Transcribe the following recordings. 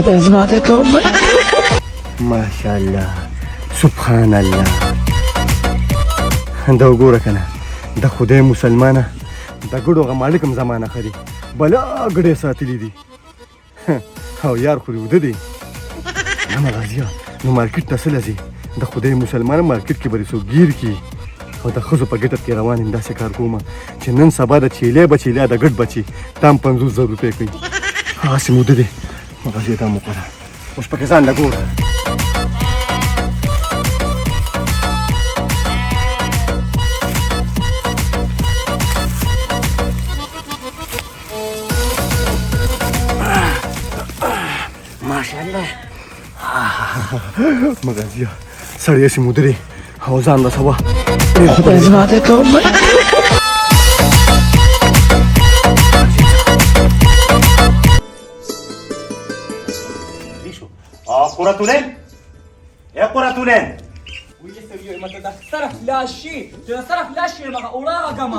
خدای زما د توبه ماشاءالله سبحان الله دا وګوره کنه د خدای مسلمانه د ګډو غمالکم زمانه خري بلا ګډې ساتلې دي او یار خو وده دي نه راځي نو مارکیټ ته سلځي د خدای مسلمانه مارکیټ کې بری سو گیر کی او د خزو په ګټه کې روان انده کار کوم چې نن سبا د چيله بچيله د ګډ بچي تام 500 روپے کوي ها سموده دي مغازي ته مقرره اوس پکې ځان لګور ماشاءالله مغازي سړی سي مدري او ځان له سوا خدای زما ته توبه قراتولين يا قراتولين ويجي سوي ما تتصرف لا شيء تتصرف لا شيء ما اوراها كما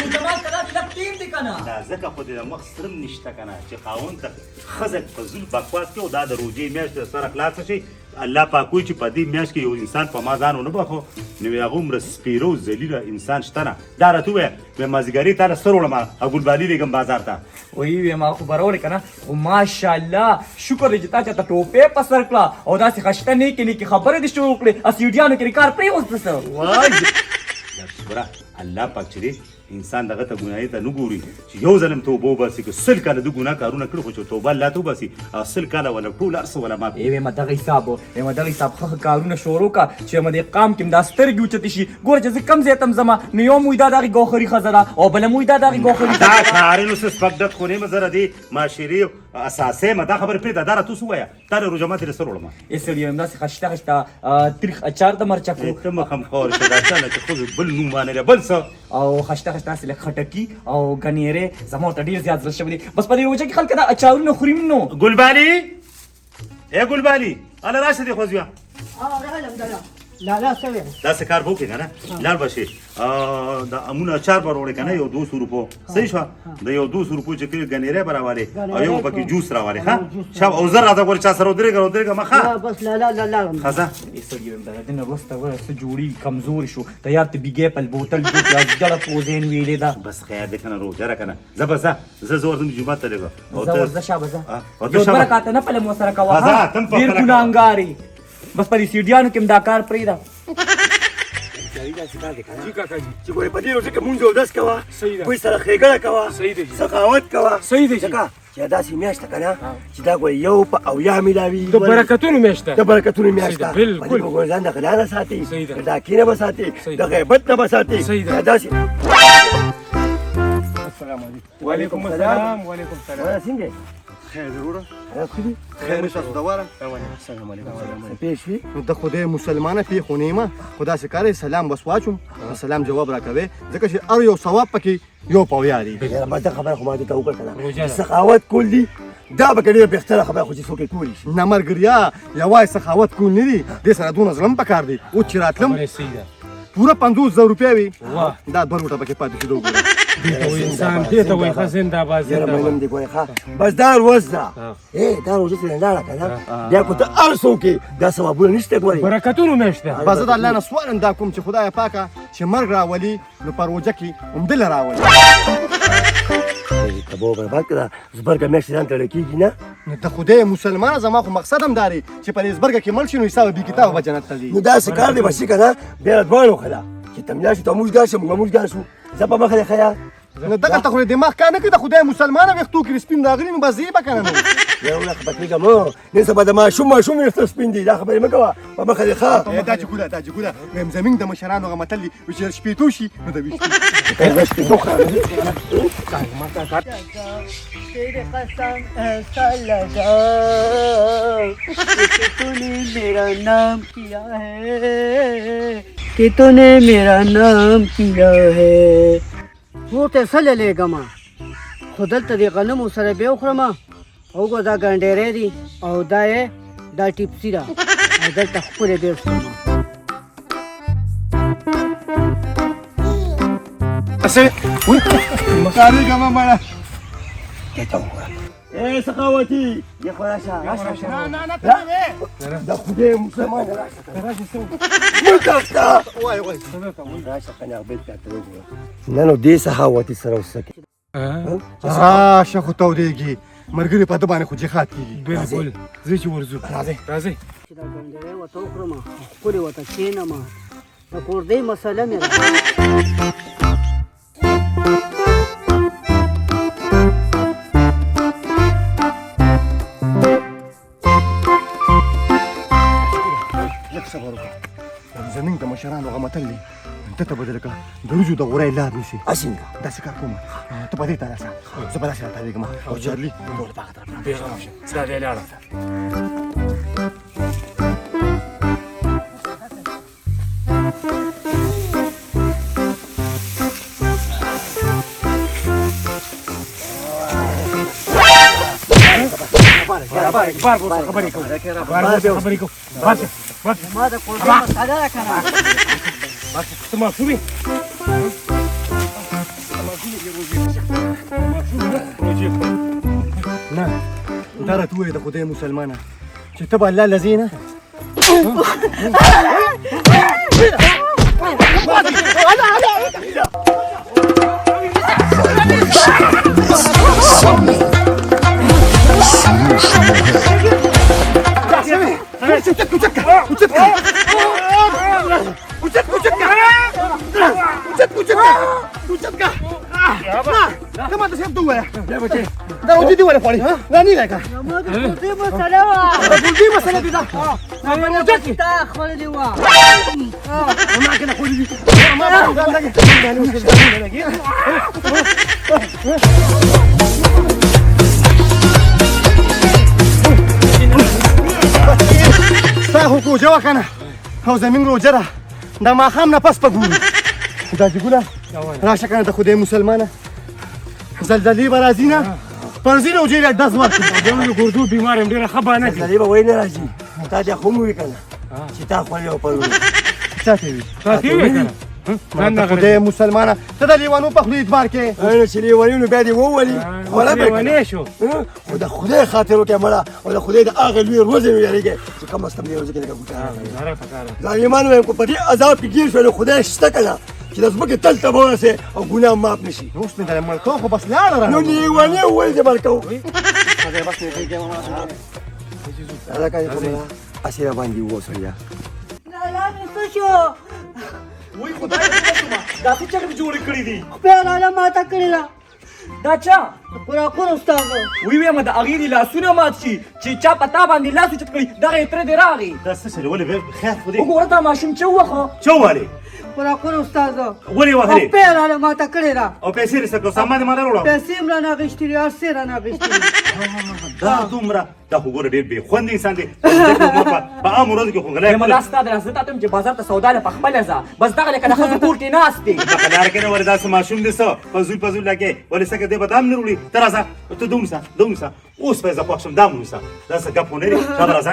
وجمال كذا لا تيم دي كنا دا زکه خو دې مخ سرم نشته کنه چې خاون ته خزک فزول بکواس کې او دا د روجي میاشت سره خلاص شي الله پاک وي چې په دې میاشت کې یو انسان په ما ځان ونه بخو نو هغه عمر سپیرو ذلیل انسان شته نه دا راته وې په مازیګری تر سره ولما ابول بالی لګم بازار ته وی ما خبرونه کنه او ماشاءالله شکر دې تا چې ته ټوپه په سر کړه او دا څه خشته نه کې خبره دې شروع کړې اسیډیانو کې کار پری اوس څه وای شکر الله پاک چې انسان دغه ته ګناهي ته نه ګوري چې یو ځلم توبه وباسي که سل کاله د ګناه کارونه کړو خو چې توبه الله ته وباسي سل کاله ولا ټول ارس ولا ما ایوه ما دغه حساب خو کارونه شروع کا چې مده قام کې د سترګې اوچتې شي ګور چې کم زیاتم زما نو یو مویدا دغه ګوخري خزره او بل مویدا دغه ګوخري دا کارینو څه سپګدت خو نه مزره دي معاشري اساسه ما دا خبر پرې دا دره تاسو وایا تر روجمات رسول علماء اسړي هم داسې خشته تاریخ اچار د مرچکو ته مخم خور شه دا چې خو بل نو باندې بل څه او خشته سره خټکی او غنیره زموږ ته ډیر زیات زړه شوی بس په دې وجه کې خلک دا اچارونه خوریم نو ګلبالي اے ګلبالي انا راشه دي خوځیا راغلم دلا لا لا سوي دا څه کار وکړي کنه لار بشي دا امونه اچار بروړي کنه یو 200 روپو صحیح شو د یو 200 روپو چې کړي غنیره براواله او یو پکې جوس راواله ها شاب او زر راځه ګور چا سره درېګه مخه بس لا لا لا لا خزه اسړي هم دا دنه وسته ورسته جوړي کمزور شو ته یار ته بیګه په بوتل کې ځړه پوزین ویلې دا بس خیر دې کنه روزه را کنه زبزه زور دم جمعه ته لګو او ته شابه او ته شابه برکات نه په مو سره کوا ډیر ګناګاری بس په سیډیانو کې دا کار پرې دا جی کاکا جی چې ګورې په دې روزه کې مونږ او داس کوه کوی سره ښېګړه کوه سخاوت کوه صحیح دی ځکه چې داسې میاشته که نه چې دا ګورې یو په اویا میلاوي د برکتونو میاشته د برکتونو میاشته بالکل په دې به ګورې ځان د غلا نه ساتي صحیح ده. د ډاکې نه به ساتي د غیبت نه به ساتي صحیح ده. داسې السلام علیکم وعلیکم السلام وعلیکم السلام څنګه خیر ضروره خدي خیر تاسو دواره السلام علیکم پیش وي نو د خدای مسلمانه پی خونیمه خدا سکاره سلام بس واچوم سلام جواب راکوي ځکه چې ار یو ثواب پکې یو پاویا دی ما ته خبره خو ما ته وکړه کنه سخاوت کول دي دا به ډېره بهتره خبره خو چې څوک یې کولی شي نه مرګریا یوازې سخاوت کول نه دي دې سره دونه ظلم پکار دی او چې راتلم پورا 500 روپیا وي دا 2 روټه پکې پاتې شي انسان دې ته وایي خزن دا باز یاره مېلم دې ګورې ښه بس دا روز ده دا روزه سره لاړه که نه بیا کو ته هر څوک یې دا ثوابونه نشته ګورې برکتونو میاشته بس زه د الله نه سوالم دا کوم چې خدای پاکه چې مرګ راولي نو په روژه کې همدله راولي کبو برباد کړه زبرګه میاشتې ځان تړلی کېږي نه نو د خدای مسلمانه زما خو مقصد هم داري چې په دې زبرګه کې مړ شي نو حساب بې کتابه به جنت ته ځي نو داسې کار دی به شي که نه بیا دواړو ښه ده چې ته ملا شو ته موږ ګار شو موږ ګار شو زه په مخه دې ښه یا نو دغه ته خو دماغ کار نه کوي د خدای مسلمانه ویښتو کې سپین راغلي نو بس یې به که نه نو یو لکه پکېږم نن سبا د ماشوم ویښته سپین دي دا خبرې مه کوه په مخه دې ښه دا جګوله وایم زمونږ د مشرانو هغه متل دی چې شپېتو شي نو د ویښتو तेरे कसम ऐसा लगा कि तूने मेरा नाम किया है कि तूने मेरा नाम किया है वो ته څه لیږم خو دلته د غنمو سره بیا وخورم وګوره دا ګنډېری دي او دا یې دا ټیپسي ده او دلته ښکلې ډېر شته کاری کما مړه اے سخاوتي یا خلاصه د خدای مسلمان راشه وای راشه کنه بیت ته نه نو دې سخاوتي سره وسکه راشه خو تودېږي مرګري په ده باندې خو جهاد کېږي بالکل زه چې ورځو راځئ چې دا ګنډېری ورته وکړم ښکلې ورته کښېنم د کوردۍ مسله مې ده لږ صبر وکړه زمونږ د مشرانو هغه متل دی ته ته به د لکه د وریجو د غوړی لار نیسي اسینګه داسې کار کوم ته په دې ته راسه زه به داسې راتاوېږم او چارلي ټول په هغه طرف بېغمه شه ستا دی لاړه خبرې کوو ما د کوردۍ مسله ده که نه ته معصوم یې نه دا راته ووایه د خدای مسلمانه چې ته به الله لذې نه ته ماته صاحب ته ووایه دا روجي دې ولې خوړې دا نه لکه ما د کوردۍ مسله وه د ټولګي مسله دې ده تا خوړلې وه ما کې نه خوړې دي ما ځان لګې ستا خو کوجه وه که نه او زمین روجه ده د ماښام نه پس په ګورو دا جګوله راشه که نه د خدای مسلمانه زلزلې به راځي نه پرځي روجې له ډز ورکړي د ګردو بیمار یم ډېره ښه بانه کوي زلزلې به وای نه راځي تا دې خو مو وی کنه چې تا خوړې او پرو چا ته وي تا تې وې که نه د خدای مسلمانه ته د لیوانو په خولې اعتبار کې اې چې لیواني نو بیا دې وولي خوله به لیونی شو خو د خدای خاطر وکړه مړه او د خدای د هغې لوی ورځې مې یارېږې چې کم از کم دې ورځې کې لږه ګوته ظالمان وایم که په دې عذاب کې ګیر شوی نو خدای شته که نه چې د ځمکې تل ته به ورسې او ګناه معاف نه شي اوس مې د مړکو خو بس لاړه نو رانه لیواني وویل چې مړ کوو بس مې پرېږدې هلکه دې خبره هسې را باندې ووسړیا لالا مې څه شو وای خدای دې شوما دا څه چل جوړ کړی دي خدای لالا ماته کړې ده دا چا قراقور استاد وی وایم د هغې دې لاسونه مات شي چې چا په تا باندې لاس اوچت کړي دغه یې تره دې راغی دا څه شی ولې خیر خو دې وګوره دا ماشوم چې ووخه چا ووهلې قراقور استاد ولې وهلې خدای لالا ماته کړې ده او پیسې رسه کړو سامان دې ما نه وړو پیسې هم رانه اخیستې دي هر څه یې رانه اخیستې دي دا دومره دا خو ګوره ډېر بې خوند انسان دی په عام ورځو کې خو غلی یم دا ستا د راسته ته چې بازار ته سودا له په خپله ځه بس دغه لکه د ښځو کور کې ناست دی په لاره کې نه ولې داسې ماشوم دی څه پزول لګې ولې څه که دی به دام نه وړي ته راځه ته ده ونیسه اوس به یې زه خوښ شم دا م ونیسه دا څه ګپ خو نه دی شابه راځه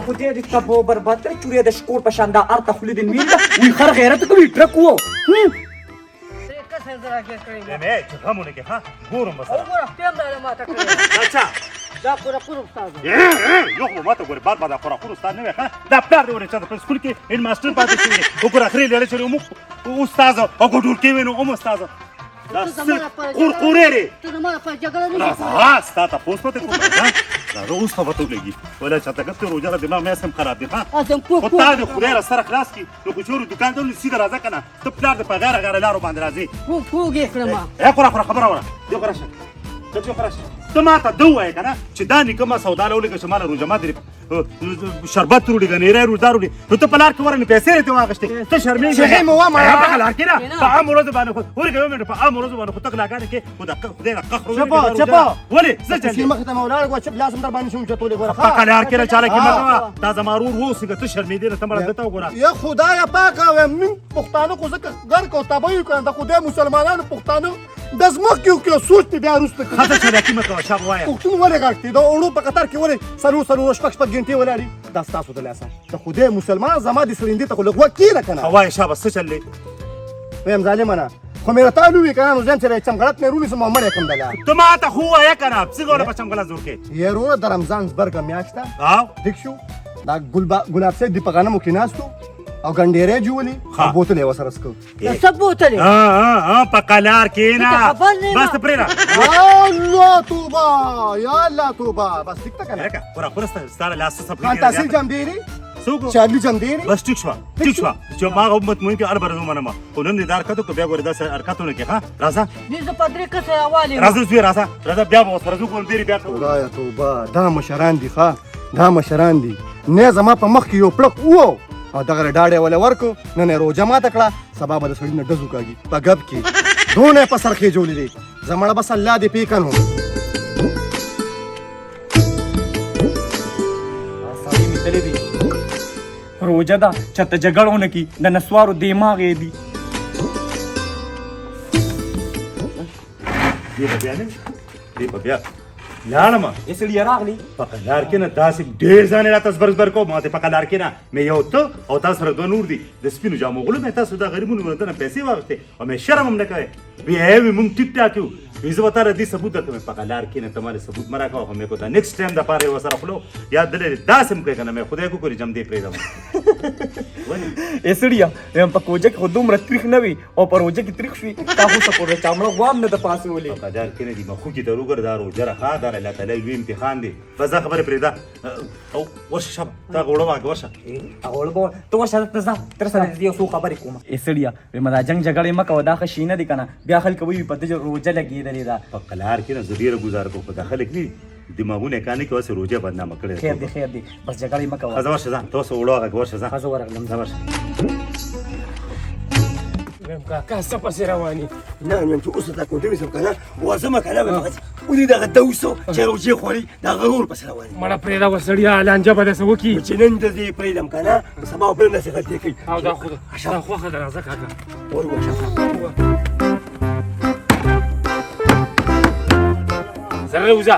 خو دې دې تبو برباد کړې چورې د شکور په شان دا ارته خولې دې میل ده وی خر غیرت کوي ټرک وو کسر زه راګیر کړی ده مې چې غم ونه کې ها ګورم به سره وګوره خدای هم لالا ماته کړې ده دا چا دا قراقور استاد یو خو ما ته ګورې باد دا خوراکونه استاد نه وي ښه دا پلار دې ولې چا په سکول کې هېډ ماسټر پاتې شوی دی وګوره اخرې لړې چې موږ استاد او ګډور کې وینو هم استاد دا قورقورې دی ته زما لپاره جګړه نه شي راځه ها ستا تپوس پته کوم راځه اوس خبره ته ولګي ولا چاته ګټه روزه دماغ مې سم خراب دی ها اځم خو تا د خدای را سره خلاص کی نو کو چورو دکان ته سیده راځه کنه ته پلار د په غیر لارو باندې راځي پوګ یې کړم اے خبره وره دی خراشه ته چې خراشه ته ما ته دوه وای کنه چې دا نیکمه سودا له ولګه چې مال روزه ما درې شربت وروړي غنیره روزدار وروړي نو ته پلار کې ورنه پیسې ته واغشتې ته شرمېږې شهې مو وامه په لار کې نه په عام ورځ باندې خو ورګه مې په عام ورځ باندې خو تک لاګانې کې خدای را قهر چپا ولې څه چې چل مخ ته مولا کو چې لازم در باندې شوم چتولې ګوره په لار کې چاله کې ما دا زمارور وو څنګه ته شرمېدې ته مړه دته وګوره یا خدای پاک او من پښتانه کو زکه ګر کو تابعی کړه د خدای مسلمانانو پښتانه د زمخ کې سوچ ته بیا وروسته کوي. خزه چلاکي مه کوه شابه وایه پښتون ولې غږ دی د اوړو په قطار کې ولې څلور شپږ ګنټې ولاړې دا ستاسو د لاسه د خدای مسلمان زما د سرندې ته خو لږ وخت کېږده که نه وایه شابه څه چل دی ویم ظالمه خو مې راته ووي که نه نو ځم چې چمغړت مې رونیسم او مړی کړم دله ته ما ته خو وایه که نه څه ډول په چمګله زور کې یې وروره د رمضان زبرګه میاشت ده او ټیک شو دا ګلاب صاحب د په غنمو کې ناست و او ګنډېری جوړلې او بوتل یې ورسره څکو څه بوتلې په قلار کېنه ته خبر نه یم. بس ته پرېږده الله توبه یا الله توبه بس ټیک ته که نه لکه پوره پوره ستا له لاسه څه خان تحصیل جمدېري څوک چارلي جمدېري بس ټیک شوه ټیک شوه چې ما هغه مطمئن کې هر بر ومنم خو نن دې دا حرکت وکړو بیا ګورې داسې حرکتونه کې ښه راځه دې زه په درې کسه راوالې راځه زوی راځه راځه بیا به ورسره ځو کوم ډېرې بیا کوو خدایه توبه دا مشران دي ښه دا مشران دي نه زما په مخ کې یو پړق وو او دغه ډاډی ولا ورکو نن یې روژه ماته کړه سبا به د سړي نه ډزو کاږي په ګب کې دونه یې په سر خېجولې دي زمړه بس الله دې پیکن هو سړی مې تللی دی روژه ده چېرته جګړه ونه کړي د نسوارو دماغ یې دي دې به بیا نه دې به بیا لاړم یې سړي راغلی په قلار کې نه داسې ډېر ځانې راته زبر کو ما ته په قلار کې نه مې یو ته او تا سره دوه نور دي د سپینو جامو غلو مې تاسو د غریبونو نه دنه پیسې واغستې او مې شرم هم نه کوې بیا یې مونږ ټیک ټاک یو وی زه به تا ردي ثبوت درکړم په قلار کې نه ته مالې ثبوت مه راکوه خو مې کو دا نیکسټ ټایم دپاره یې ورسره خولو یاد دلې داسې هم کوې که نه مې خدای کو کړي جم دې پرېږدم یې سړیه وایم په کوجه کې خو دومره تریخ نه وي او په روژه کې تریخ شوي تا خو سپورې چامړه غوام نه د پاسې ولې په قلار کې نه دي مخو کې ته وګوره دا روژه راښه دا الله تعالی لوی امتحان دی بس دا خبرې پرېږده او ورشه شابه تا غوړه واګه ورشه اول به ته ورشه دلته ځه تر سره دې یو څو خبرې کوم یې سړیه وایم دا جنګ جګړې مه کوه دا ښه شي نه دي که نه بیا خلک وایي په دې روژه لګېدلې ده په قلار کې نه زه ډېره ګزاره کوم په دا خلک نه دماغونه یې کاڼي کې اوس روژه بدنامه کړې خیر دی خیر دی بس جګړې مه کوه ښځه ورشه ځه ته اوس وړه واګه ورشه ځه ښځه ورغلم ځه ورشه ویم کاکا څه پسې روانې نه نن چې اوس تا کوټې وسم کنه وازم کنه ولې دغه دوسو چې روجي خوري دا غرور پس رواني مړه پرېږده و سړیه لانجه به داسې وکړي چې نن د دې پرېږدم کنه سبا به نصیحت دې کوي او دا خو دا خوښه ده راځه کاکا ورغوشه زره وځه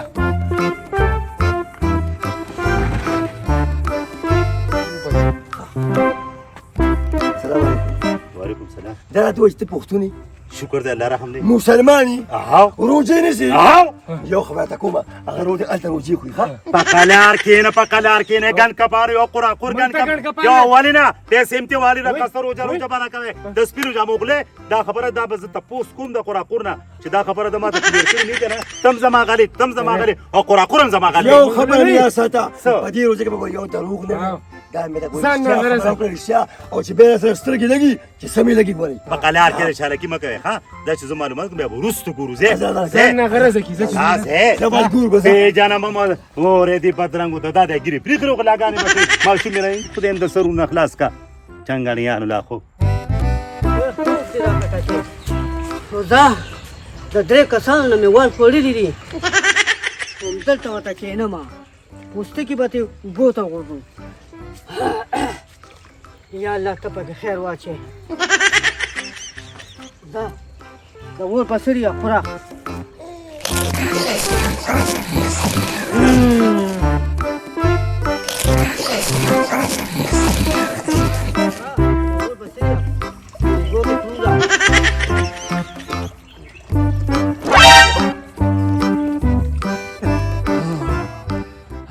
سلام علیکم وعلیکم سلام دا راته وایي چې ته پښتون یې شکر دی الله رحم دی مسلمان یې اهو روجې نیسې اهو یو خبره ته کومه هغه روجې هلته روجې خوري ښه په قلار کې نه په قلار کې نه ګن کپار یو قرا قر ګن کپ یو والی نه ته سیمتي والی را کسر روجه باندې کوي د سپیرو جامو غله دا خبره دا به ته پوس کوم د قرا قر نه چې دا خبره د ما ته کړی نه کنه تم زما غلی او قرا قرم زما غلی یو خبره یا ساته په دې روجې کې به یو دروغ نه دا مې ته ځان نه غرض. او چې به سره سترګې لګي چې سمې لګي ګوري په قلار کې شالکی مکه ها دا چې زما معلومات کوم بیا ورستو ګورو زه ځان نه غرضه کې زه چې زبر ګور به زه جانا ماما اورې دی پترنګو ته دا د ګری پریخرو غلاګانې مکه ماشي مې راي خدای هم د سرونه خلاص کا چنګانیانو لا خو روزه د درې کسانو نه مې ور خوړلي دي همدلته ورته کښېنم پوستکي به ترې اوبو ته غورځو یا الله ته پکې خیر واچوې دا د اور په سر یې خوره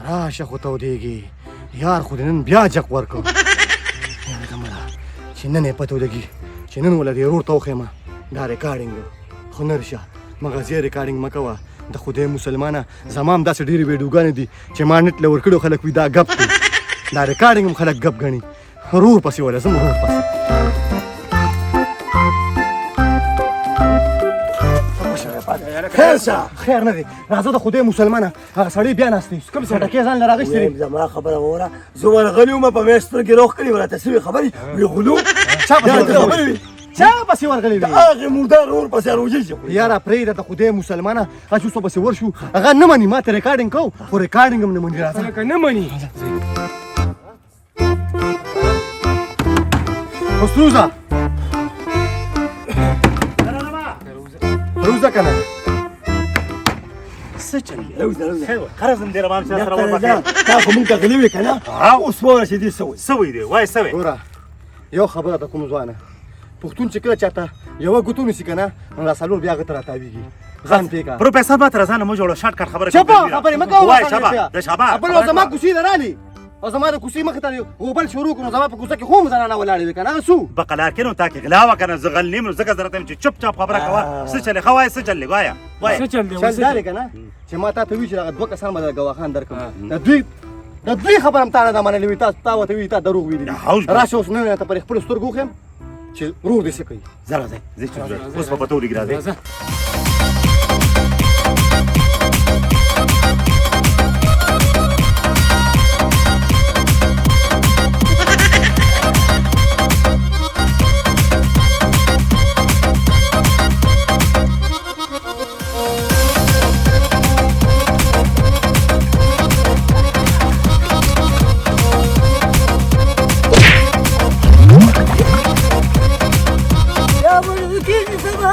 راشه خو تودېږي یار خو دې نن بیا جق ورکړ یاره مړه چې نن یې پته ولګي چې نن وله دې ورور ته وښیم دا ریکارډینګ خو نه رشه مغازې ریکارډینګ مه کوه د خدای مسلمانه زما هم داسې ډېرې ویډیوګانې دي چې ما نت له ورکړو خلک وي دا ګپ دی دا ریکارډینګ هم خلک ګپ ګڼي ورور پسې وله ځم ورور پسې خیر شه خیر نه دی راځه د خدای مسلمانه هغه سړی بیا ناست دی کوم سټکې ځان له راغېستې دي زما خبره وره زه ورغلی وم په مې سترګې روغ کړي وراته سوي خبرې وی غلو چا پسې دا خبرې ورغلی وي چا پسې ورغلی وي هغې مردار ور پسې روجې چې خوري یاره پرېږده د خدای مسلمانه هغه چې اوس به پسې ورشو هغه نه مني ما ته ریکارډینګ کوو خو ریکارډینګ هم نه مني راځه لکه نه مني استروزه روزه وځه که نه څه چل دی قرض هم دې روان شه سره وربخې تا خو مونږ ته غلي وې که نه اوس ووایه چې دې څه وایي څه وایي دی وایه څه وایي ګوره یو خبره ده کوم ځوانه پښتون چې کله چاته یوه ګوتو نیسي که نه نو دا څلور بیا هغه ته راتاویږي ځان پرېږده پروفیسر ما تر ځانه مو جوړه شارټ کټ خبره چپه خبرې مه کوه وایه شابه د شابه بل او زما کوڅې ته رالي او زما د کوڅې مخې ته غوبل شروع کړو زما په کوڅه کې خو هم زنانه ولاړې وې که نه هغه څو بقلار کې نو تا کې غلا وکړه زه غل نیم نو ځکه زه راته وایم چې چپ چاپ خبره کوه څه چلې ښه وایه څه چلې وایه وایه څه چل دی چل دا دی که نه چې ما تا ته وي چې دغه دوه کسان به د ګواښان درکړم د دوی خبره هم تا نه ده منلې وي تا ورته وي تا دروغ ویلي حوض به. راشه اوس نن ته پر خپلو سترګو وښیم چې روغ دې څه کوي زه راځئ زه چې اوس په پتو لګي راځئ راځه یا بلو کېږي سبا